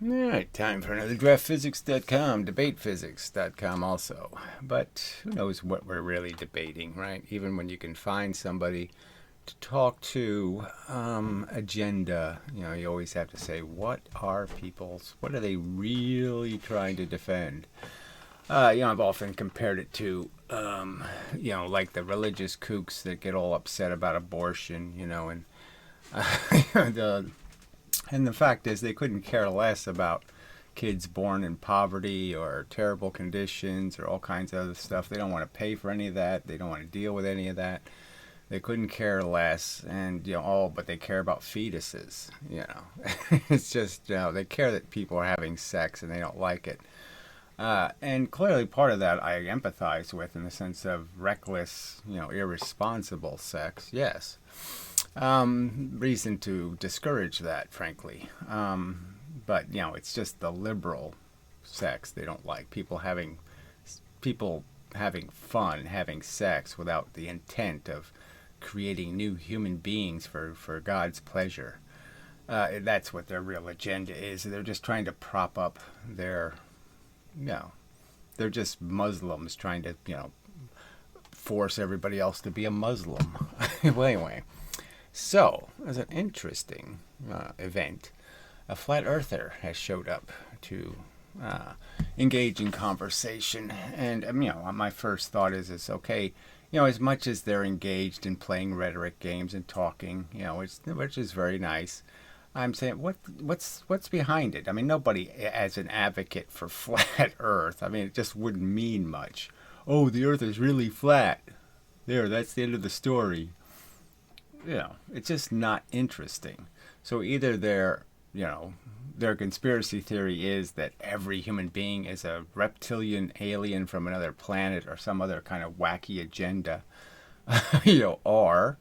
All right, time for another draftphysics.com, debatephysics.com also. But who knows what we're really debating, right? Even when you can find somebody to talk to, agenda, you always have to say, what what are they really trying to defend? I've often compared it to, like the religious kooks that get all upset about abortion, and the and the fact is, they couldn't care less about kids born in poverty or terrible conditions or all kinds of other stuff. They don't want to pay for any of that. They don't want to deal with any of that. They couldn't care less, and but they care about fetuses. It's just they care that people are having sex and they don't like it. And clearly, part of that I empathize with in the sense of reckless, irresponsible sex. Yes, reason to discourage that, frankly. But it's just the liberal sex they don't like. People having fun, having sex without the intent of creating new human beings for God's pleasure. That's what their real agenda is. They're just trying to prop up their, you know, they're just Muslims trying to, force everybody else to be a Muslim. Well, anyway, so as an interesting event, a flat earther has showed up to uh, engage in conversation, and my first thought is okay. As much as they're engaged in playing rhetoric games and talking, which is very nice. I'm saying, what's behind it? I mean, nobody, as an advocate for flat Earth, I mean, it just wouldn't mean much. Oh, the Earth is really flat. There, that's the end of the story. It's just not interesting. So either their conspiracy theory is that every human being is a reptilian alien from another planet or some other kind of wacky agenda, or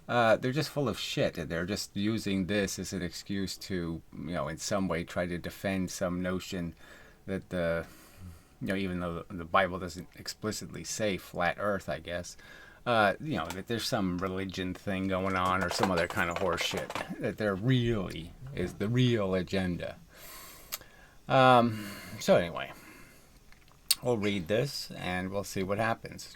they're just full of shit, and they're just using this as an excuse to, in some way try to defend some notion that even though the Bible doesn't explicitly say flat Earth, I guess, that there's some religion thing going on or some other kind of horseshit that there really is the real agenda. So anyway, we'll read this and we'll see what happens.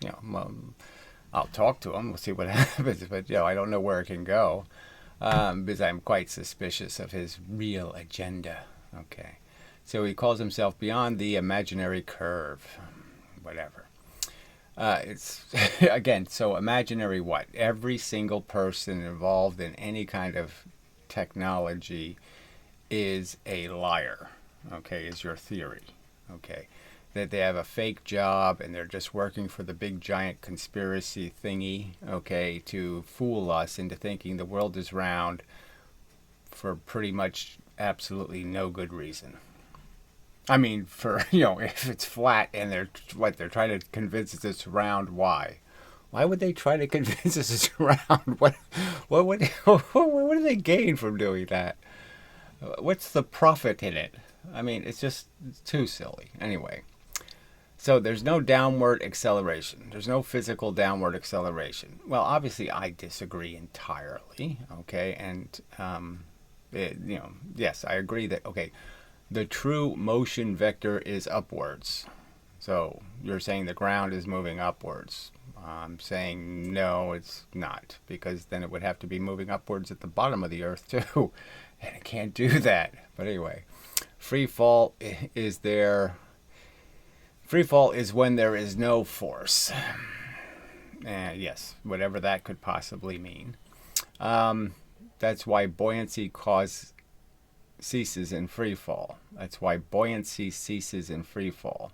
I'll talk to him. We'll see what happens, but I don't know where it can go because I'm quite suspicious of his real agenda. Okay, so he calls himself Beyond the Imaginary Curve, whatever. It's again, so imaginary what? Every single person involved in any kind of technology is a liar. Okay, is your theory. Okay, that they have a fake job and they're just working for the big giant conspiracy thingy, okay, to fool us into thinking the world is round for pretty much absolutely no good reason. I mean, for if it's flat and they're trying to convince us it's round, why? Why would they try to convince us it's round? What do they gain from doing that? What's the profit in it? I mean, it's too silly. Anyway, so there's no downward acceleration. There's no physical downward acceleration. Well, obviously, I disagree entirely. Okay, and yes, I agree that the true motion vector is upwards. So you're saying the ground is moving upwards. I'm saying no, it's not, because then it would have to be moving upwards at the bottom of the Earth too, and it can't do that. But anyway, free fall is there. Free fall is when there is no force. Yes, whatever that could possibly mean. That's why buoyancy ceases in free fall. That's why buoyancy ceases in free fall.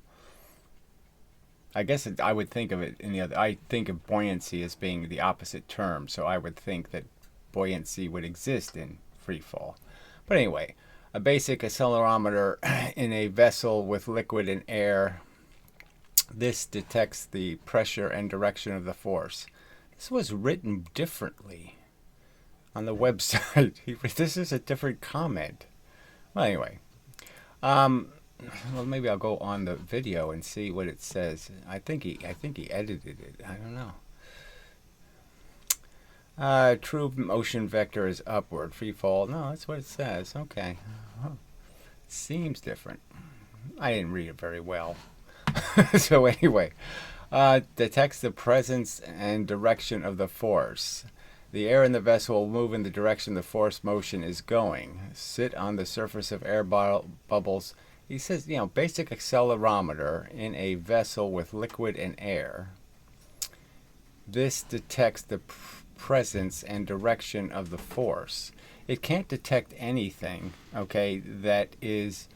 I guess I would think of it in the other. I think of buoyancy as being the opposite term, so I would think that buoyancy would exist in free fall. But anyway, a basic accelerometer in a vessel with liquid and air. This detects the pressure and direction of the force. This was written differently on the website. This is a different comment. Well, anyway, well, maybe I'll go on the video and see what it says. I think he edited it. I don't know. True motion vector is upward. Free fall. No, that's what it says. Okay. Seems different. I didn't read it very well. So anyway, detects the presence and direction of the force. The air in the vessel will move in the direction the force motion is going. Sit on the surface of air bubbles. He says, basic accelerometer in a vessel with liquid and air. This detects the presence and direction of the force. It can't detect anything, okay, that is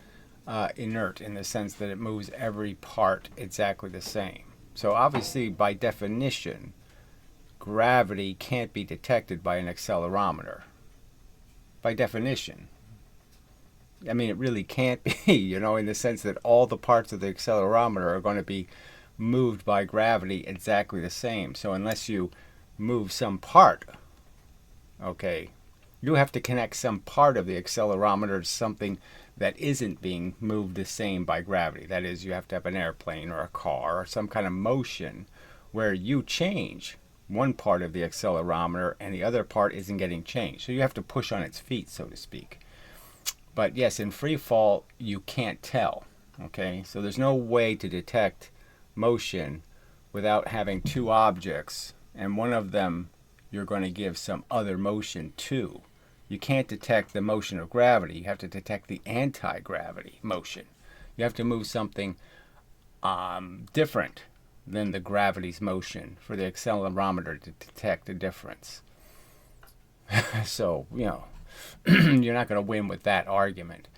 inert in the sense that it moves every part exactly the same. So obviously, by definition, gravity can't be detected by an accelerometer. By definition. I mean, it really can't be, in the sense that all the parts of the accelerometer are going to be moved by gravity exactly the same. So unless you move some part, okay, you have to connect some part of the accelerometer to something that isn't being moved the same by gravity. That is, you have to have an airplane or a car or some kind of motion where you change one part of the accelerometer and the other part isn't getting changed. So you have to push on its feet, so to speak. But yes, in free fall, you can't tell. Okay, so there's no way to detect motion without having two objects, and one of them you're going to give some other motion to. You can't detect the motion of gravity. You have to detect the anti-gravity motion. You have to move something different than the gravity's motion for the accelerometer to detect a difference. So, you're not going to win with that argument.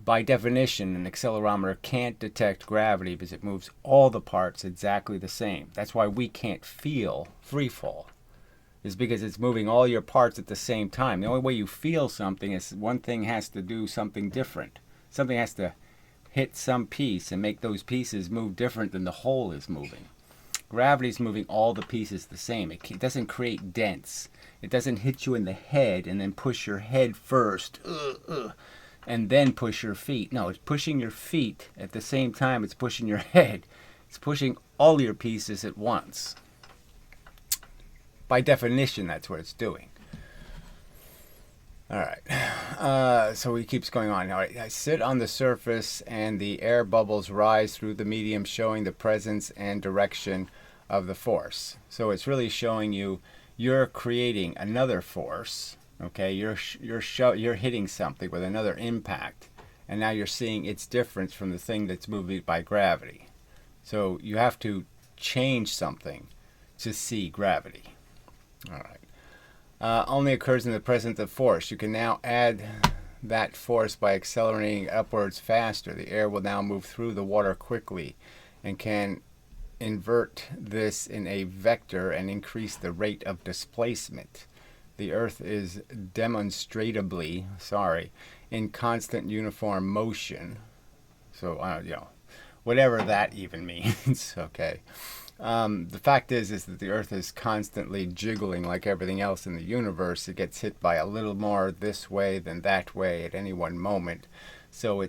By definition, an accelerometer can't detect gravity because it moves all the parts exactly the same. That's why we can't feel free fall, is because it's moving all your parts at the same time. The only way you feel something is one thing has to do something different. Something has to hit some piece and make those pieces move different than the whole is moving. Gravity's moving all the pieces the same. It doesn't create dents. It doesn't hit you in the head and then push your head first, and then push your feet. No, it's pushing your feet at the same time it's pushing your head. It's pushing all your pieces at once. By definition, that's what it's doing. All right. So he keeps going on. All right. I sit on the surface and the air bubbles rise through the medium, showing the presence and direction of the force. So it's really showing you you're creating another force. Okay, you're hitting something with another impact, and now you're seeing its difference from the thing that's moved by gravity. So you have to change something to see gravity. All right. Only occurs in the presence of force. You can now add that force by accelerating upwards faster. The air will now move through the water quickly and can invert this in a vector and increase the rate of displacement. The Earth is demonstrably, in constant uniform motion. So, whatever that even means, okay. The fact is that the Earth is constantly jiggling like everything else in the universe. It gets hit by a little more this way than that way at any one moment. So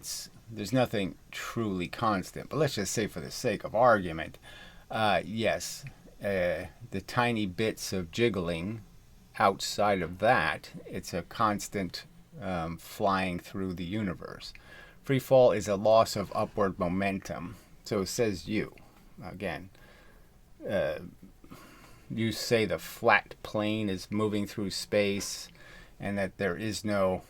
there's nothing truly constant. But let's just say, for the sake of argument, yes, the tiny bits of jiggling outside of that, it's a constant flying through the universe. Free fall is a loss of upward momentum. So it says again, you say the flat plane is moving through space, and that there's no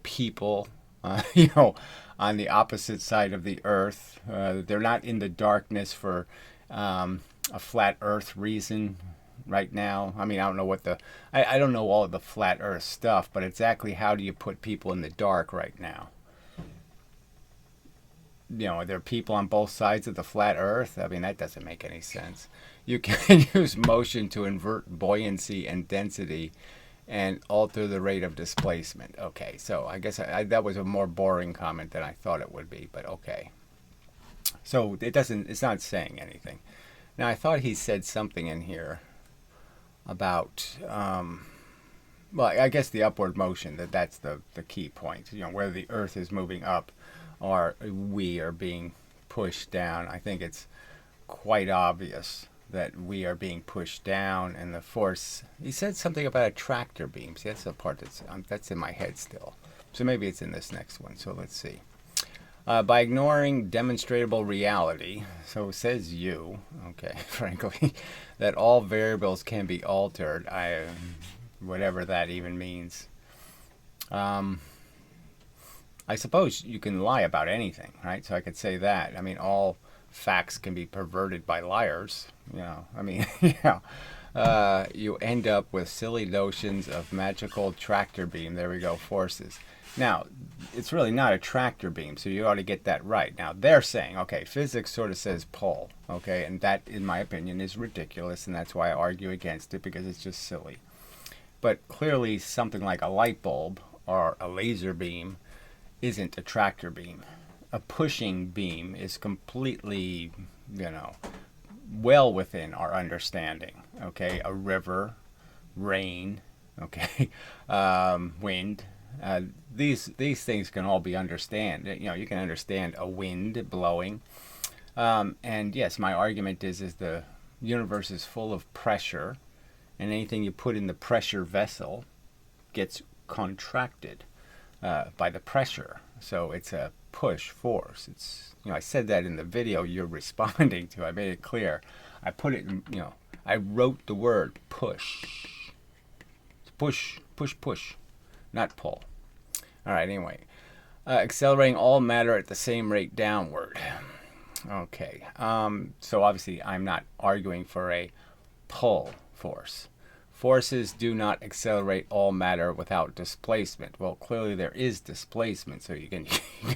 people, on the opposite side of the Earth. They're not in the darkness for a flat Earth reason right now. I mean, I don't know I don't know all of the flat Earth stuff, but exactly how do you put people in the dark right now? Are there people on both sides of the flat Earth? I mean, that doesn't make any sense. You can use motion to invert buoyancy and density and alter the rate of displacement. Okay, so I guess that was a more boring comment than I thought it would be, but okay. So it's not saying anything. Now, I thought he said something in here about, I guess the upward motion, that's the key point. Whether the Earth is moving up or we are being pushed down. I think it's quite obvious that we are being pushed down, and the force. He said something about a tractor beam. See, that's the part that's in my head still. So maybe it's in this next one. So let's see. By ignoring demonstrable reality, so says you, okay, frankly, that all variables can be altered, whatever that even means. I suppose you can lie about anything, right? So I could say that. I mean, all facts can be perverted by liars, you know. I mean, yeah. You end up with silly notions of magical tractor beam. There we go, forces. Now, it's really not a tractor beam, so you ought to get that right. Now, they're saying, okay, physics sort of says pull, okay, and that, in my opinion, is ridiculous, and that's why I argue against it, because it's just silly. But clearly, something like a light bulb or a laser beam isn't a tractor beam. A pushing beam is completely, you know, well within our understanding, okay? A river, rain, okay, wind. These things can all be understood. You know, you can understand a wind blowing. And yes, my argument is the universe is full of pressure, and anything you put in the pressure vessel gets contracted by the pressure. So it's a push force. It's, you know, I said that in the video you're responding to. I made it clear. I put it in, you know, I wrote the word push. Push, push, push, not pull. All right, anyway. Accelerating all matter at the same rate downward. Okay. So obviously I'm not arguing for a pull force. Forces do not accelerate all matter without displacement. Well, clearly there is displacement, so you can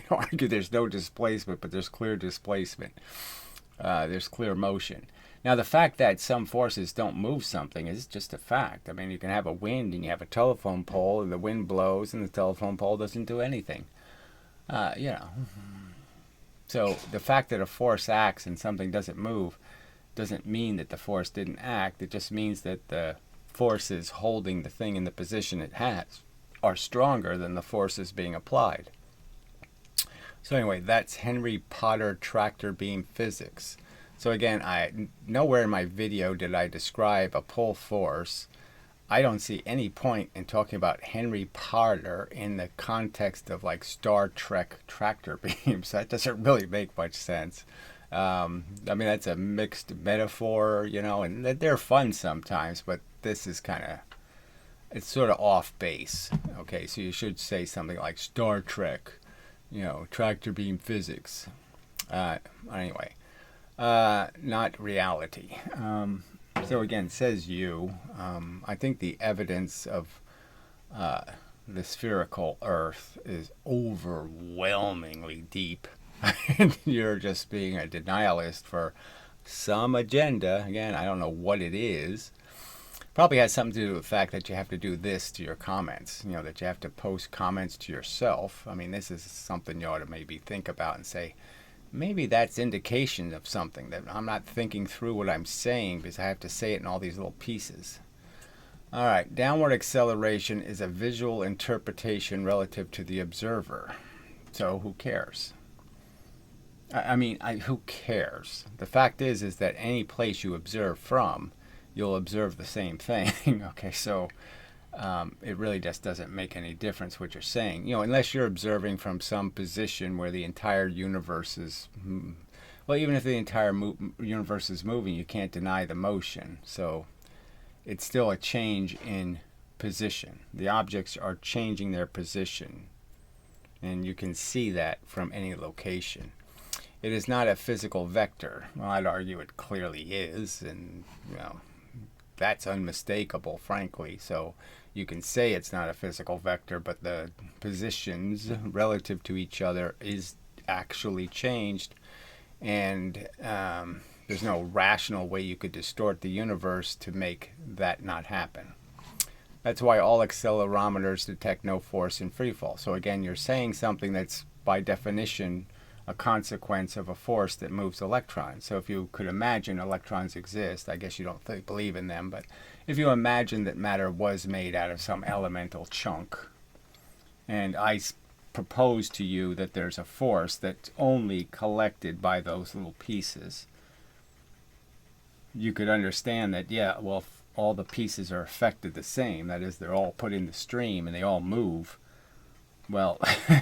argue there's no displacement, but there's clear displacement. There's clear motion. Now, the fact that some forces don't move something is just a fact. I mean, you can have a wind and you have a telephone pole, and the wind blows and the telephone pole doesn't do anything. You know. So the fact that a force acts and something doesn't move doesn't mean that the force didn't act. It just means that the forces holding the thing in the position it has are stronger than the forces being applied. So anyway, that's Henry Potter tractor beam physics. So again, nowhere in my video did I describe a pull force. I don't see any point in talking about Henry Potter in the context of like Star Trek tractor beams. That doesn't really make much sense. I mean, that's a mixed metaphor, you know, and they're fun sometimes, but this is kind of, it's sort of off base. Okay, so you should say something like Star Trek, you know, tractor beam physics. Anyway, not reality. So again, says you. I think the evidence of the spherical Earth is overwhelmingly deep. And you're just being a denialist for some agenda. Again, I don't know what it is. Probably has something to do with the fact that you have to do this to your comments. You know, that you have to post comments to yourself. I mean, this is something you ought to maybe think about and say, maybe that's indication of something, that I'm not thinking through what I'm saying because I have to say it in all these little pieces. All right, downward acceleration is a visual interpretation relative to the observer. So who cares? I mean, who cares? The fact is that any place you observe from, you'll observe the same thing. Okay, so it really just doesn't make any difference what you're saying. You know, unless you're observing from some position where the entire universe is, well, even if the entire universe is moving, you can't deny the motion. So it's still a change in position. The objects are changing their position, and you can see that from any location. It is not a physical vector. Well, I'd argue it clearly is, and you know, that's unmistakable, frankly. So you can say it's not a physical vector, but the positions relative to each other is actually changed, and there's no rational way you could distort the universe to make that not happen. That's why all accelerometers detect no force in freefall. So again, you're saying something that's by definition a consequence of a force that moves electrons. So if you could imagine electrons exist, I guess you don't believe in them, but if you imagine that matter was made out of some elemental chunk, and I propose to you that there's a force that's only collected by those little pieces, you could understand that, yeah, well, all the pieces are affected the same. That is, they're all put in the stream and they all move. Well,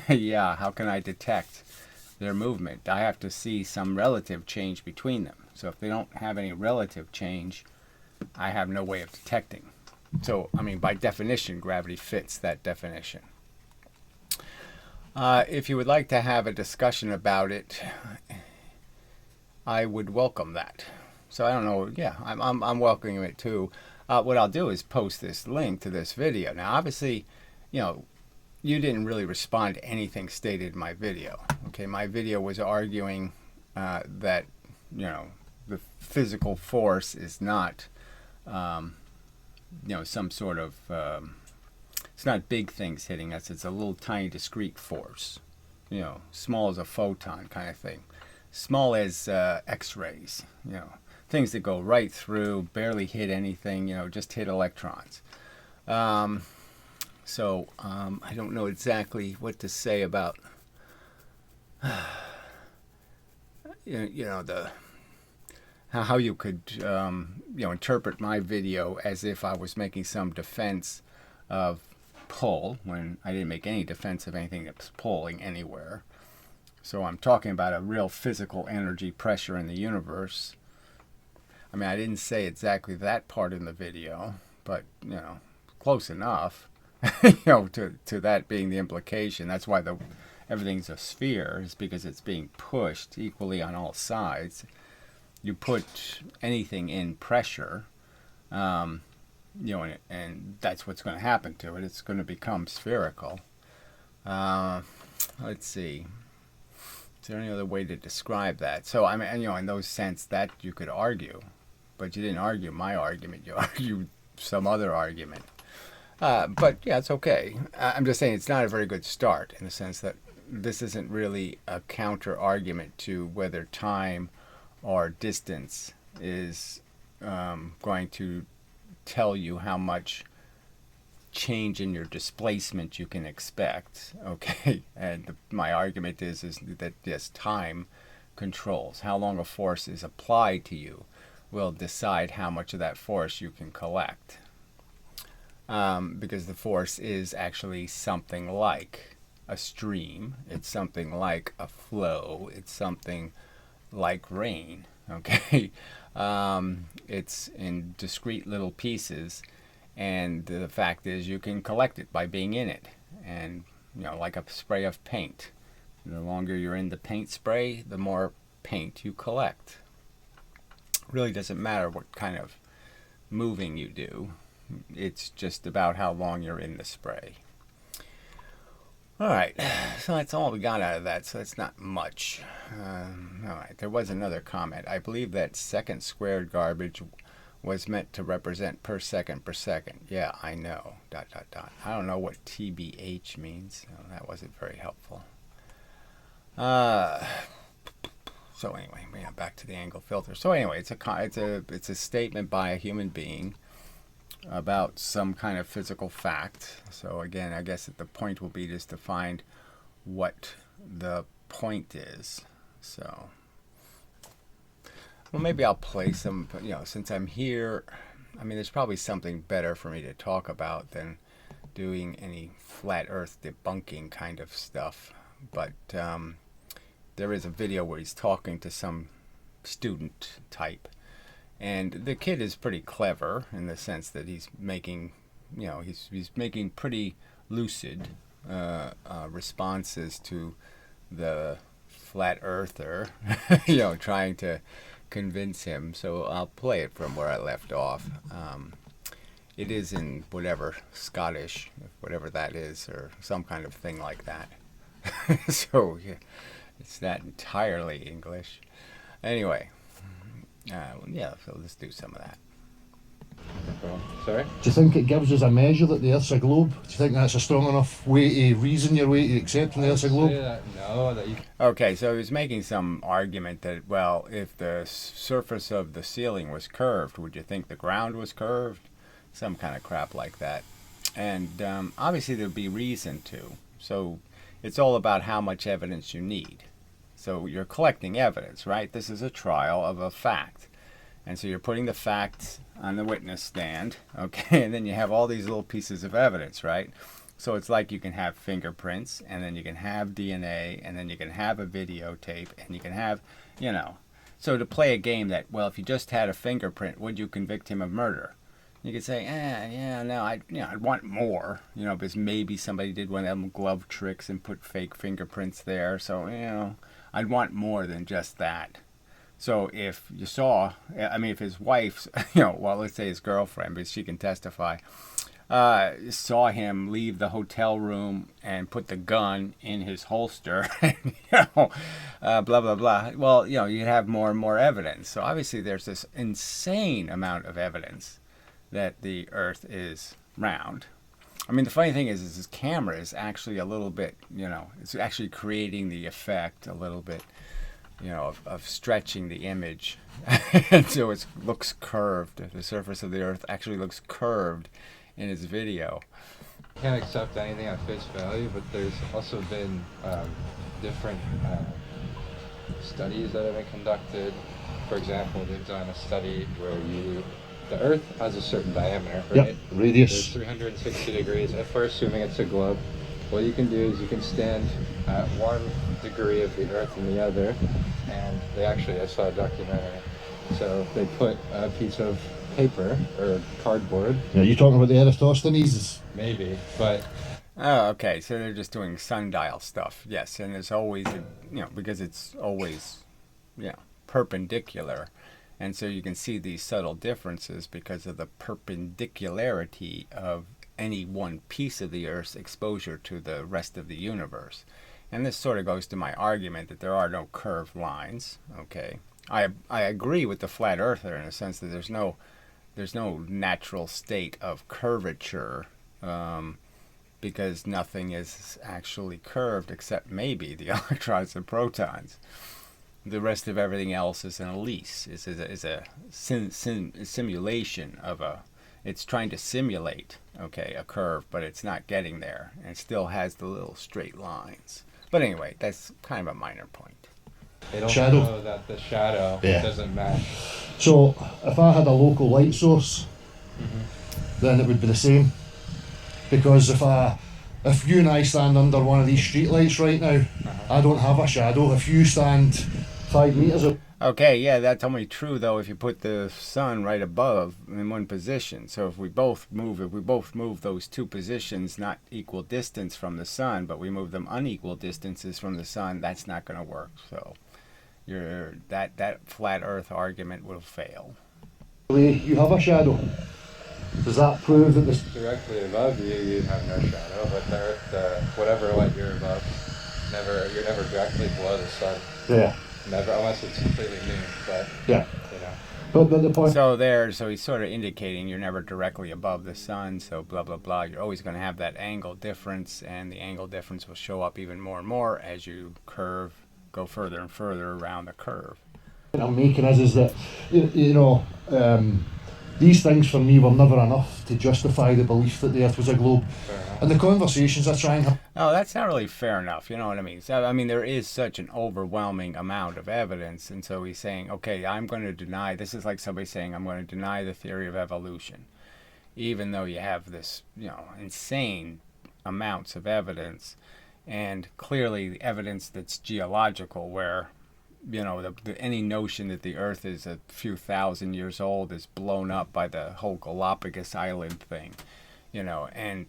yeah, how can I detect their movement? I have to see some relative change between them. So if they don't have any relative change, I have no way of detecting. So, I mean, by definition, gravity fits that definition. If you would like to have a discussion about it, I would welcome that. So I don't know, yeah, I'm welcoming it too. What I'll do is post this link to this video. Now, obviously, you know, you didn't really respond to anything stated in my video. Okay, my video was arguing that, you know, the physical force is not, you know, some sort of, it's not big things hitting us. It's a little tiny discrete force, you know, small as a photon kind of thing. Small as X-rays, you know, things that go right through, barely hit anything, you know, just hit electrons. So I don't know exactly what to say about, you know, the how you could, you know, interpret my video as if I was making some defense of pull when I didn't make any defense of anything that's pulling anywhere. So I'm talking about a real physical energy pressure in the universe. I mean, I didn't say exactly that part in the video, but, you know, close enough, you know, to that being the implication. That's why everything's a sphere, is because it's being pushed equally on all sides. You put anything in pressure, you know, and that's what's going to happen to it. It's going to become spherical. Let's see. Is there any other way to describe that? So, I mean, you know, in those sense that you could argue, but you didn't argue my argument. You argued some other argument. But, yeah, it's okay. I'm just saying it's not a very good start in the sense that this isn't really a counter-argument to whether time or distance is going to tell you how much change in your displacement you can expect, okay? And my argument is that yes, time controls. How long a force is applied to you will decide how much of that force you can collect. Because the force is actually something like a stream. It's something like a flow. It's something like rain, okay? It's in discrete little pieces. And the fact is you can collect it by being in it. And, you know, like a spray of paint. The longer you're in the paint spray, the more paint you collect. It really doesn't matter what kind of moving you do. It's just about how long you're in the spray. All right, so that's all we got out of that, so that's not much. All right, there was another comment. I believe that second squared garbage was meant to represent per second per second. Yeah, I know, ... I don't know what TBH means. So that wasn't very helpful. So anyway, yeah, back to the angle filter. So anyway, it's a statement by a human being about some kind of physical fact. So again, I guess the point will be just to find what the point is. So, well, maybe I'll play some, you know, since I'm here. I mean, there's probably something better for me to talk about than doing any flat earth debunking kind of stuff. But there is a video where he's talking to some student type. And the kid is pretty clever in the sense that he's making, you know, he's making pretty lucid responses to the flat earther, you know, trying to convince him. So I'll play it from where I left off. It is in whatever Scottish, whatever that is, or some kind of thing like that. So yeah, it's not entirely English. Anyway. Yeah, so let's do some of that. Sorry? Do you think it gives us a measure that the Earth's a globe? Do you think that's a strong enough way to reason your way to accepting the Earth's a globe? Okay, so he was making some argument that, well, if the surface of the ceiling was curved, would you think the ground was curved? Some kind of crap like that. And obviously there'd be reason to. So it's all about how much evidence you need. So you're collecting evidence, right? This is a trial of a fact. And so you're putting the facts on the witness stand, okay? And then you have all these little pieces of evidence, right? So it's like you can have fingerprints, and then you can have DNA, and then you can have a videotape, and you can have, you know. So to play a game that, well, if you just had a fingerprint, would you convict him of murder? You could say, yeah, no, I'd want more, because maybe somebody did one of them glove tricks and put fake fingerprints there. So, I'd want more than just that. So if you saw, if his wife's, well, let's say his girlfriend, but she can testify, saw him leave the hotel room and put the gun in his holster, blah, blah, blah. Well, you'd have more and more evidence. So obviously there's this insane amount of evidence that the Earth is round. I mean, the funny thing is this camera is actually a little bit, it's actually creating the effect a little bit, of stretching the image. And so it looks curved. The surface of the Earth actually looks curved in his video. Can't accept anything at face value, but there's also been different studies that have been conducted. For example, they've done a study where the Earth has a certain diameter, right? Yep, radius. There's 360 degrees. If we're assuming it's a globe, what you can do is you can stand at one degree of the Earth and the other, and I saw a documentary. So they put a piece of paper or cardboard. Yeah, you talking about the Eratosthenes? Maybe, but... Oh, okay, so they're just doing sundial stuff, yes, and there's always, because it's always, perpendicular. And so you can see these subtle differences because of the perpendicularity of any one piece of the Earth's exposure to the rest of the universe. And this sort of goes to my argument that there are no curved lines. Okay, I agree with the flat earther in a sense that there's no natural state of curvature, because nothing is actually curved except maybe the electrons and protons. The rest of everything else is an elise, is a simulation of it's trying to simulate, a curve, but it's not getting there, and it still has the little straight lines. But anyway, that's kind of a minor point. They don't Shadow. know that the shadow doesn't match. So if I had a local light source, then it would be the same. Because if you and I stand under one of these street lights right now, I don't have a shadow. If you stand 5 meters up. Okay, yeah, that's only true though if you put the sun right above in one position. So if we both move those two positions not equal distance from the sun, but we move them unequal distances from the sun, that's not going to work. So that flat Earth argument will fail. You have a shadow. Does that prove that this Directly above you, you have no shadow, but whatever light you're above, you're never directly below the sun. Yeah. Never, unless it's completely new, but, Yeah. But the point... So he's sort of indicating you're never directly above the sun, so blah, blah, blah. You're always going to have that angle difference, and the angle difference will show up even more and more as you go further and further around the curve. What I'm making is that, these things for me were never enough to justify the belief that the Earth was a globe. And the conversations I try and have... Oh, that's not really fair enough, you know what I mean? So, there is such an overwhelming amount of evidence, and so he's saying, okay, I'm going to deny, this is like somebody saying, I'm going to deny the theory of evolution, even though you have this, insane amounts of evidence, and clearly the evidence that's geological, where, any notion that the Earth is a few thousand years old is blown up by the whole Galapagos Island thing. And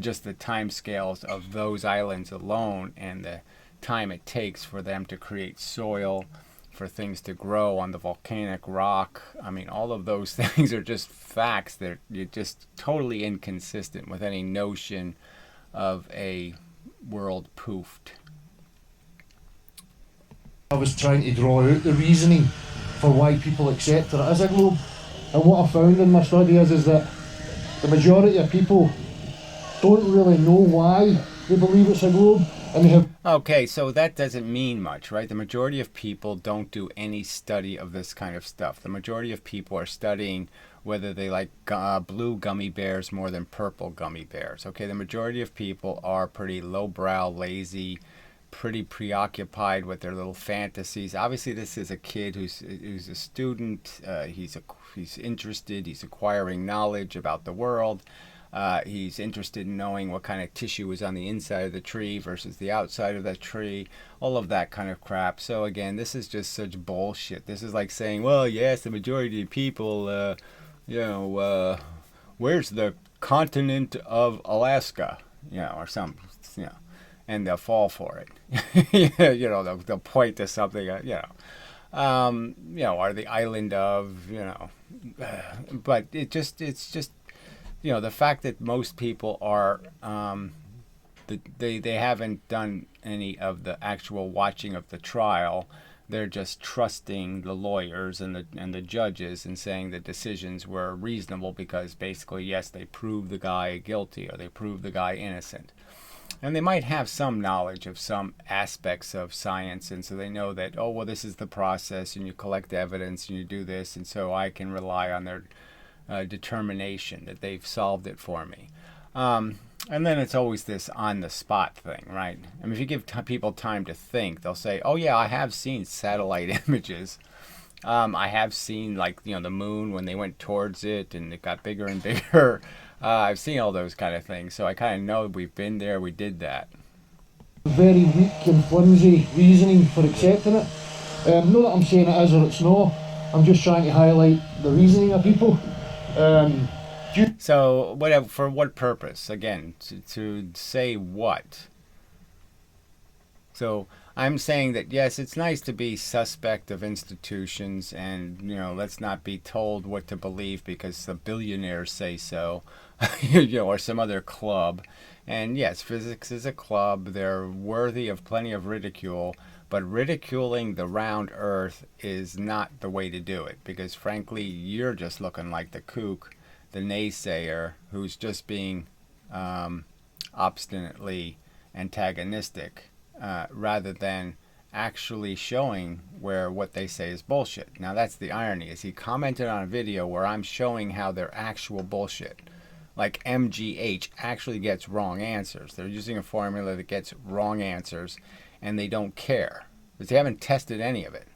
just the time scales of those islands alone and the time it takes for them to create soil, for things to grow on the volcanic rock. All of those things are just facts that you're just totally inconsistent with any notion of a world poofed. I was trying to draw out the reasoning for why people accept it as a globe. And what I found in my study is that the majority of people don't really know why they believe it's a globe, and they have... Okay, so that doesn't mean much, right? The majority of people don't do any study of this kind of stuff. The majority of people are studying whether they like blue gummy bears more than purple gummy bears. Okay, the majority of people are pretty lowbrow, lazy, pretty preoccupied with their little fantasies. Obviously, this is a kid who's a student. He's interested. He's acquiring knowledge about the world. He's interested in knowing what kind of tissue is on the inside of the tree versus the outside of the tree, all of that kind of crap. So again, this is just such bullshit. This is like saying, well, yes, the majority of people, where's the continent of Alaska, or something, and they'll fall for it. They'll point to something, or the island of, but it's just, the fact that most people are, they haven't done any of the actual watching of the trial. They're just trusting the lawyers and the judges and saying the decisions were reasonable because basically, yes, they proved the guy guilty or they proved the guy innocent. And they might have some knowledge of some aspects of science, and so they know that, oh, well, this is the process, and you collect evidence, and you do this, and so I can rely on their determination that they've solved it for me. And then it's always this on-the-spot thing, right? I mean, if you give people time to think, they'll say, oh, yeah, I have seen satellite images. I have seen, the moon when they went towards it, and it got bigger and bigger. I've seen all those kind of things, so I kind of know we've been there, we did that. Very weak and flimsy reasoning for accepting it. Not that I'm saying it is or it's not. I'm just trying to highlight the reasoning of people. So, for what purpose? Again, to say what? So, I'm saying that, yes, it's nice to be suspect of institutions and, let's not be told what to believe because the billionaires say so, or some other club. And yes, physics is a club. They're worthy of plenty of ridicule, but ridiculing the round earth is not the way to do it because, frankly, you're just looking like the kook, the naysayer, who's just being obstinately antagonistic. Rather than actually showing where what they say is bullshit. Now that's the irony, is he commented on a video where I'm showing how they're actual bullshit. Like MGH actually gets wrong answers. They're using a formula that gets wrong answers, and they don't care. Because they haven't tested any of it.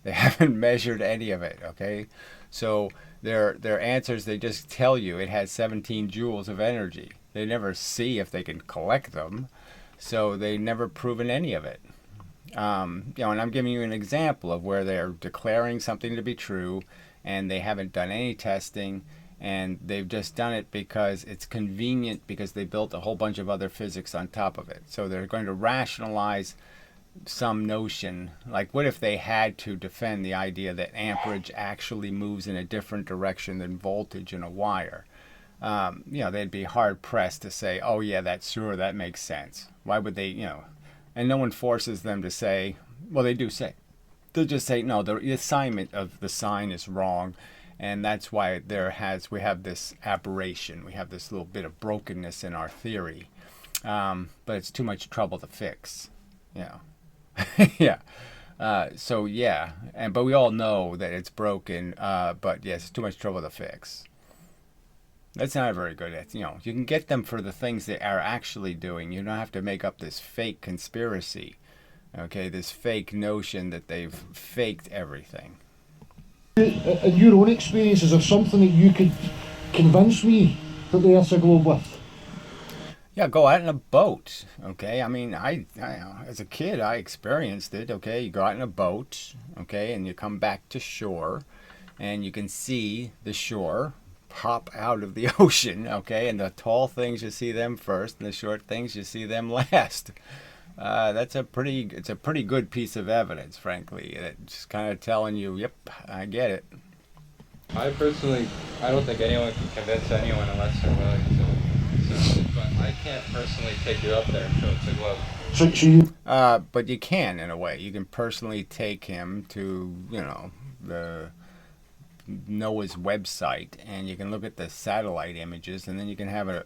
They haven't measured any of it, okay? So their answers, they just tell you it has 17 joules of energy. They never see if they can collect them. So they never proven any of it. And I'm giving you an example of where they're declaring something to be true and they haven't done any testing and they've just done it because it's convenient because they built a whole bunch of other physics on top of it. So they're going to rationalize some notion, like what if they had to defend the idea that amperage actually moves in a different direction than voltage in a wire? They'd be hard pressed to say, oh yeah, that makes sense. Why would they, and no one forces them to say, well, they do say, they'll just say, no, the assignment of the sign is wrong. And that's why we have this aberration. We have this little bit of brokenness in our theory. But it's too much trouble to fix, yeah. But we all know that it's broken, but yes, it's too much trouble to fix. That's not very good at, you can get them for the things they are actually doing. You don't have to make up this fake conspiracy, okay, this fake notion that they've faked everything. In your own experience, is there something that you could convince me that the Earth's a globe with? Yeah, go out in a boat, okay? I mean, I as a kid, I experienced it, okay? You go out in a boat, okay, and you come back to shore, and you can see the shore pop out of the ocean, okay? And the tall things, you see them first, and the short things, you see them last. It's a pretty good piece of evidence, frankly. It's kind of telling you, yep, I get it. I don't think anyone can convince anyone unless they're willing to. But I can't personally take you up there and show it's a globe. But you can, in a way. You can personally take him to, the NOAA's website, and you can look at the satellite images, and then you can have an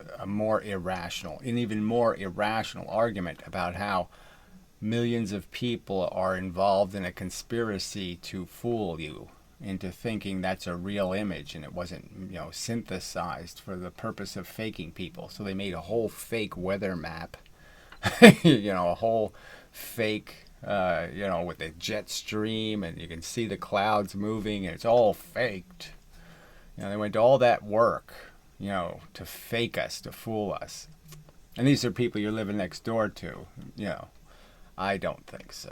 even more irrational argument about how millions of people are involved in a conspiracy to fool you into thinking that's a real image and it wasn't, synthesized for the purpose of faking people. So they made a whole fake weather map, a whole fake, with the jet stream, and you can see the clouds moving, and it's all faked. They went to all that work, to fake us, to fool us. And these are people you're living next door to. I don't think so.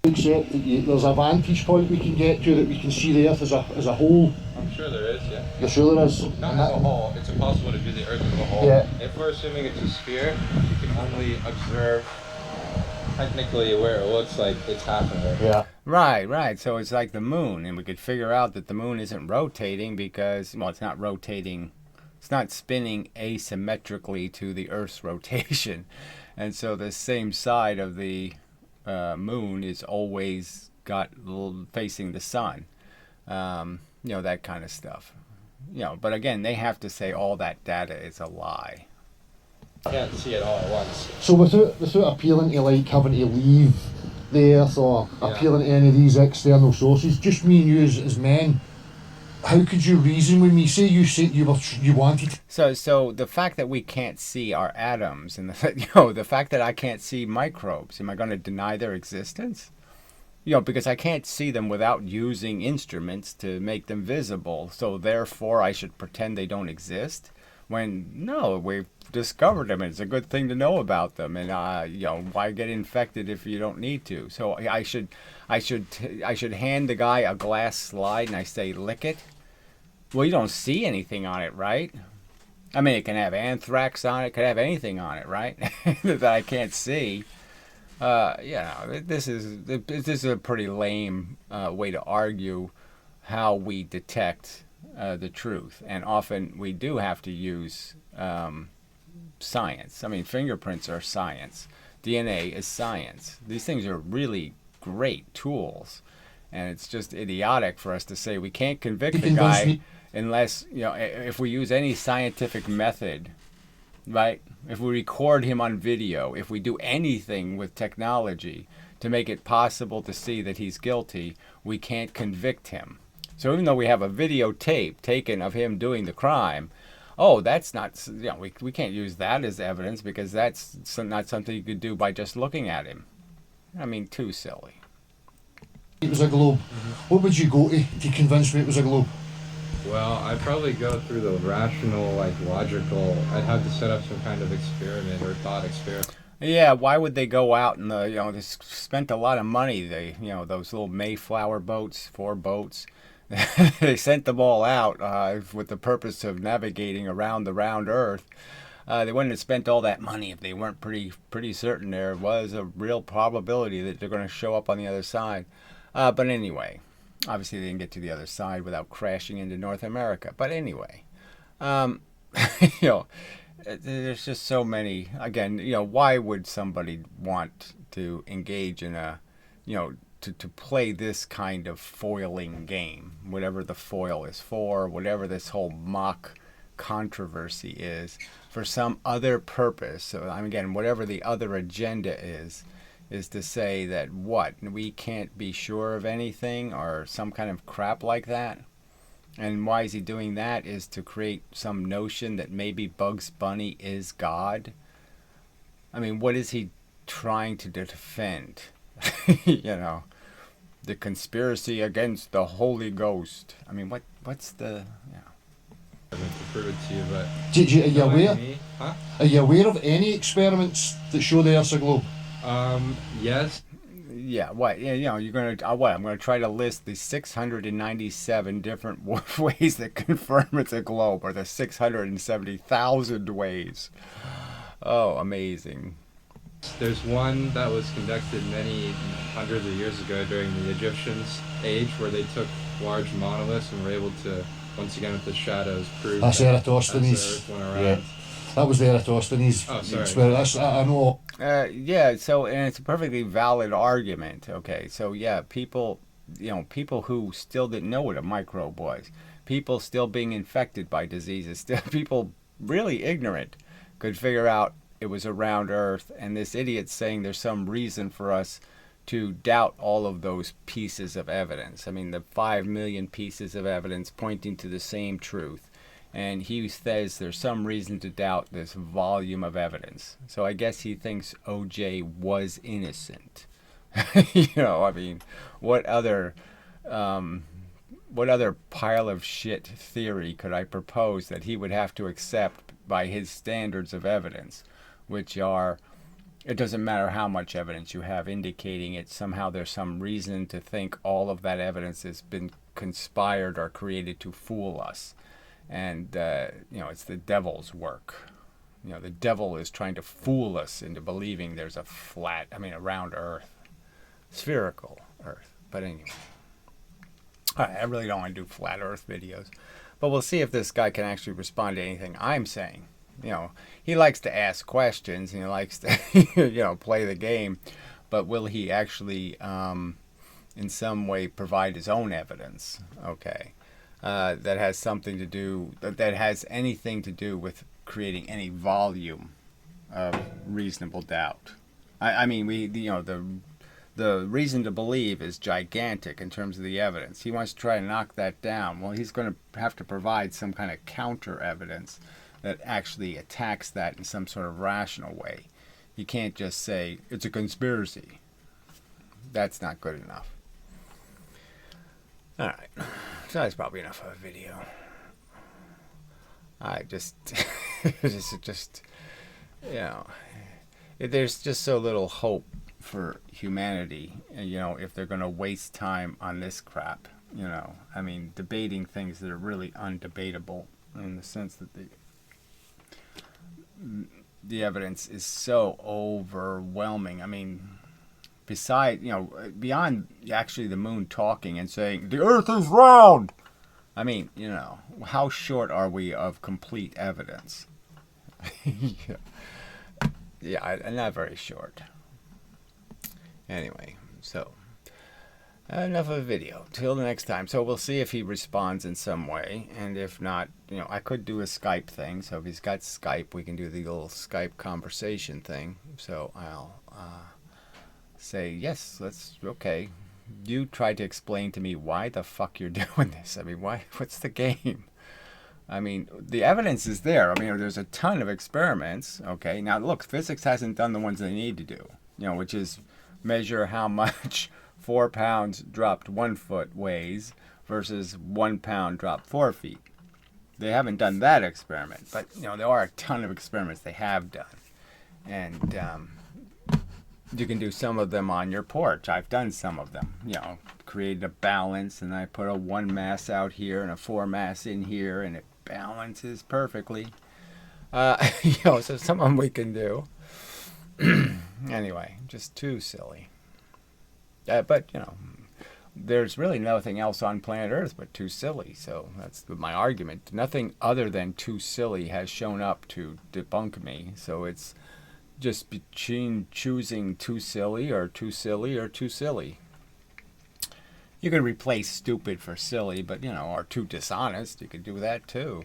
Except that there's a vantage point we can get to that we can see the Earth as a whole. I'm sure there is, yeah. You're sure there is? Not as a whole. It's impossible to view the Earth as a whole. Yeah. If we're assuming it's a sphere, you can only observe technically where it looks like it's half of it. Yeah. Right. So it's like the moon, and we could figure out that the moon isn't rotating because, it's not rotating. It's not spinning asymmetrically to the Earth's rotation. And so the same side of the moon is always facing the sun. That kind of stuff. But again, they have to say all that data is a lie. Can't see it all at once. So without appealing to having to leave the Earth or appealing to any of these external sources, just me and you as men, how could you reason with me? Say you wanted. So the fact that we can't see our atoms, and the fact that I can't see microbes, am I going to deny their existence? Because I can't see them without using instruments to make them visible. So therefore, I should pretend they don't exist. When no, we've discovered them, and it's a good thing to know about them. And why get infected if you don't need to? So I should hand the guy a glass slide and I say, lick it. Well, you don't see anything on it, right? I mean, it can have anthrax on it. It could have anything on it, right? that I can't see. This is a pretty lame way to argue how we detect the truth, and often we do have to use science. I mean, fingerprints are science. DNA is science. These things are really great tools, and it's just idiotic for us to say we can't convict the guy unless, if we use any scientific method, right? If we record him on video, if we do anything with technology to make it possible to see that he's guilty, we can't convict him. So even though we have a videotape taken of him doing the crime, that's not, we can't use that as evidence because that's not something you could do by just looking at him. I mean, too silly. It was a globe. Mm-hmm. What would you go to convince me it was a globe? Well, I'd probably go through the rational, logical. I'd have to set up some kind of experiment or thought experiment. Yeah, why would they go out and they spent a lot of money. They those little Mayflower boats, 4 boats. They sent them all out with the purpose of navigating around the round Earth. They wouldn't have spent all that money if they weren't pretty certain there was a real probability that they're going to show up on the other side. But anyway, obviously they didn't get to the other side without crashing into North America. But anyway, there's just so many. Again, why would somebody want to engage in to play this kind of foiling game, whatever the foil is for, whatever this whole mock controversy is, for some other purpose. So again, whatever the other agenda is to say that we can't be sure of anything or some kind of crap like that. And why is he doing that? Is to create some notion that maybe Bugs Bunny is God. I mean, what is he trying to defend? The conspiracy against the Holy Ghost. I mean, what's the... I meant to prove it to you, but... Are you aware? Huh? Are you aware of any experiments that show the Earth's a globe? Yes. Yeah, what? You're going to... I'm going to try to list the 697 different ways that confirm it's a globe, or the 670,000 ways. Oh, amazing. There's one that was conducted many hundreds of years ago during the Egyptians' age, where they took large monoliths and were able to, once again with the shadows, prove that's that Eratosthenes. as the Earth went around. Yeah. That was the Eratosthenes. Oh, sorry. Experiment. I know. So, and it's a perfectly valid argument. Okay, so people who still didn't know what a microbe was, people still being infected by diseases, still people really ignorant could figure out it was around Earth, and this idiot saying there's some reason for us to doubt all of those pieces of evidence. I mean, the 5 million pieces of evidence pointing to the same truth. And he says there's some reason to doubt this volume of evidence. So I guess he thinks OJ was innocent. I mean, what other what other pile of shit theory could I propose that he would have to accept by his standards of evidence, which are, it doesn't matter how much evidence you have indicating it, somehow there's some reason to think all of that evidence has been conspired or created to fool us. And, it's the devil's work. The devil is trying to fool us into believing there's a round earth. Spherical earth. But anyway. Alright, I really don't want to do flat earth videos. But we'll see if this guy can actually respond to anything I'm saying. He likes to ask questions and he likes to, play the game. But will he actually, in some way, provide his own evidence? Okay. That has anything to do with creating any volume of reasonable doubt. The reason to believe is gigantic in terms of the evidence. He wants to try to knock that down. Well, he's going to have to provide some kind of counter evidence that actually attacks that in some sort of rational way. You can't just say, it's a conspiracy. That's not good enough. Alright, so that's probably enough of a video. I just, there's just so little hope for humanity, if they're going to waste time on this crap, debating things that are really undebatable in the sense that the evidence is so overwhelming. Beyond actually the moon talking and saying, the earth is round! How short are we of complete evidence? Not very short. Anyway, so, enough of a video. Till the next time. So we'll see if he responds in some way. And if not, I could do a Skype thing. So if he's got Skype, we can do the little Skype conversation thing. So I'll say, yes, okay. You try to explain to me why the fuck you're doing this. What's the game? The evidence is there. There's a ton of experiments. Okay, now look, physics hasn't done the ones they need to do. Which is measure how much 4 pounds dropped 1 foot weighs versus 1 pound dropped 4 feet. They haven't done that experiment, but there are a ton of experiments they have done, and you can do some of them on your porch. I've done some of them. Created a balance, and I put a 1 mass out here and a 4 mass in here, and it balances perfectly. So some of them we can do. Anyway, just too silly. But, there's really nothing else on planet Earth but too silly. So that's my argument. Nothing other than too silly has shown up to debunk me. So it's just between choosing too silly or too silly or too silly. You can replace stupid for silly, but, or too dishonest. You could do that too.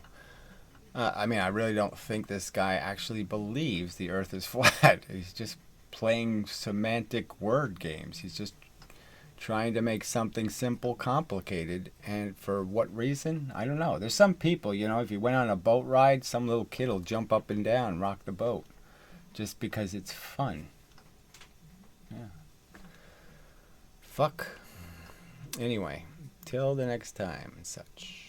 I really don't think this guy actually believes the Earth is flat. He's just playing semantic word games. He's just trying to make something simple complicated. And for what reason? I don't know. There's some people, if you went on a boat ride, some little kid will jump up and down and rock the boat just because it's fun. Yeah. Fuck. Anyway, till the next time and such.